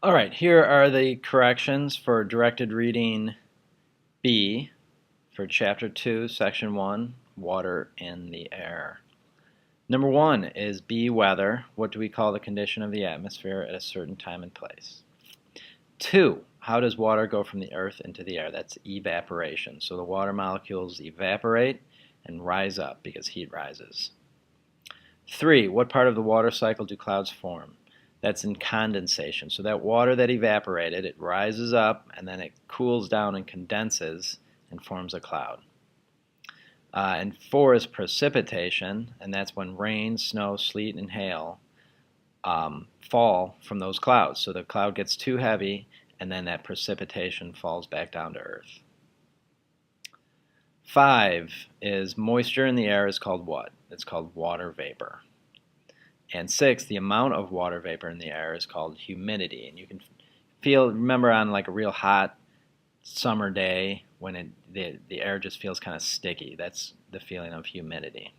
All right, here are the corrections for directed reading B for Chapter 2, Section 1, Water in the Air. Number 1 is B, weather. What do we call the condition of the atmosphere at a certain time and place? 2, how does water go from the earth into the air? That's evaporation. So the water molecules evaporate and rise up because heat rises. 3, what part of the water cycle do clouds form? That's in condensation. So that water that evaporated, it rises up and then it cools down and condenses and forms a cloud. And 4 is precipitation, and that's when rain, snow, sleet, and hail fall from those clouds. So the cloud gets too heavy, and then that precipitation falls back down to earth. 5 is moisture in the air is called what? It's called water vapor. And 6, the amount of water vapor in the air is called humidity. And you can remember on like a real hot summer day when the air just feels kind of sticky. That's the feeling of humidity.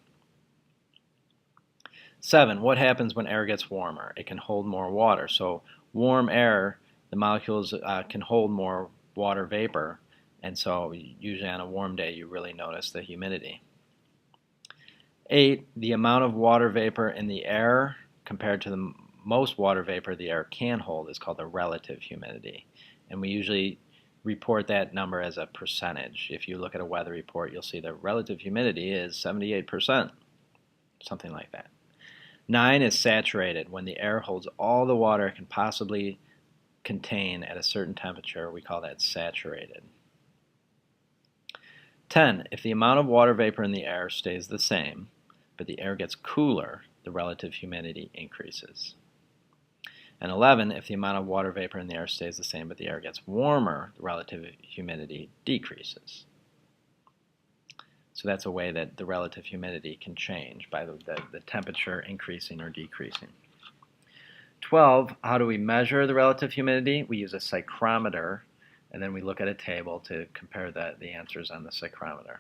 7, what happens when air gets warmer? It can hold more water. So warm air, the molecules can hold more water vapor. And so usually on a warm day you really notice the humidity. 8, the amount of water vapor in the air compared to the most water vapor the air can hold is called the relative humidity. And we usually report that number as a percentage. If you look at a weather report, you'll see the relative humidity is 78%, something like that. 9 is saturated. When the air holds all the water it can possibly contain at a certain temperature, we call that saturated. 10, if the amount of water vapor in the air stays the same, but the air gets cooler, the relative humidity increases. And 11, if the amount of water vapor in the air stays the same, but the air gets warmer, the relative humidity decreases. So that's a way that the relative humidity can change by the temperature increasing or decreasing. 12, how do we measure the relative humidity? We use a psychrometer, and then we look at a table to compare the answers on the psychrometer.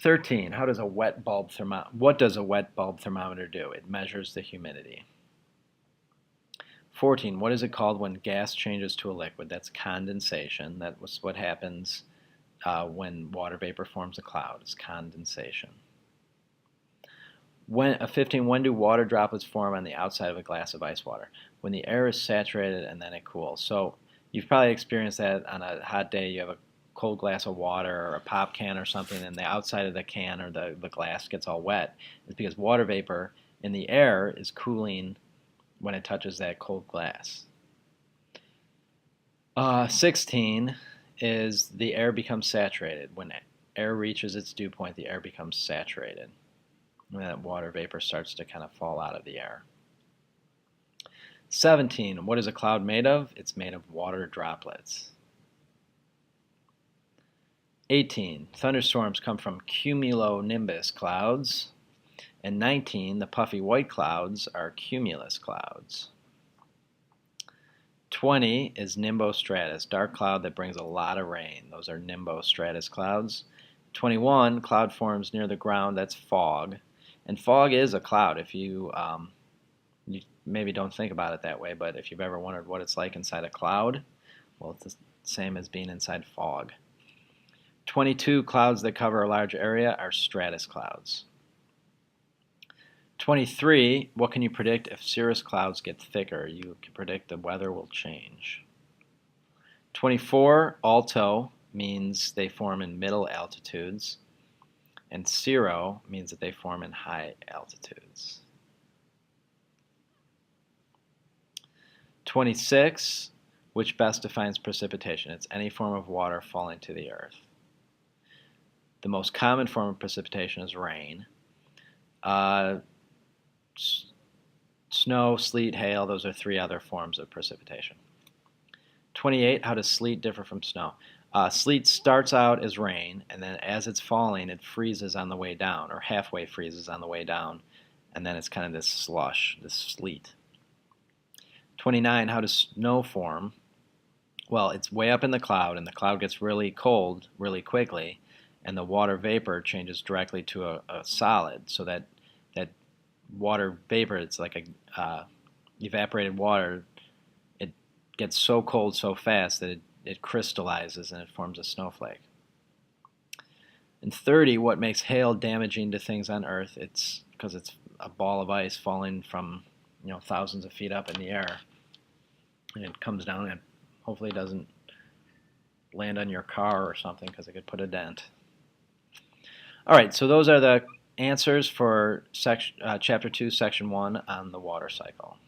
13, what does a wet bulb thermometer do? It measures the humidity. 14, what is it called when gas changes to a liquid? That's condensation. That was what happens when water vapor forms a cloud. It's condensation. 15, when do water droplets form on the outside of a glass of ice water? When the air is saturated and then it cools. So you've probably experienced that on a hot day. You have a cold glass of water or a pop can or something, and the outside of the can or the glass gets all wet. It's because water vapor in the air is cooling when it touches that cold glass. 16 is the air becomes saturated. When air reaches its dew point, the air becomes saturated. And that water vapor starts to kind of fall out of the air. 17, what is a cloud made of? It's made of water droplets. 18, thunderstorms come from cumulonimbus clouds. And 19, the puffy white clouds are cumulus clouds. 20 is nimbostratus, dark cloud that brings a lot of rain. Those are nimbostratus clouds. 21, cloud forms near the ground, that's fog. And fog is a cloud. If you maybe don't think about it that way, but if you've ever wondered what it's like inside a cloud, well, it's the same as being inside fog. 22, clouds that cover a large area are stratus clouds. 23, what can you predict if cirrus clouds get thicker? You can predict the weather will change. 24, alto means they form in middle altitudes, and cirro means that they form in high altitudes. 26, which best defines precipitation? It's any form of water falling to the earth. The most common form of precipitation is rain. Snow, sleet, hail, those are 3 other forms of precipitation. 28, how does sleet differ from snow? Sleet starts out as rain, and then as it's falling, it freezes on the way down, or halfway freezes on the way down, and then it's kind of this slush, this sleet. 29, how does snow form? Well, it's way up in the cloud, and the cloud gets really cold really quickly, and the water vapor changes directly to a solid, so that water vapor, it's like a evaporated water, gets so cold so fast that it crystallizes and it forms a snowflake. And 30, what makes hail damaging to things on Earth? It's because it's a ball of ice falling from thousands of feet up in the air, and it comes down and hopefully doesn't land on your car or something because it could put a dent. All right, so those are the answers for Chapter 2, Section 1 on the water cycle.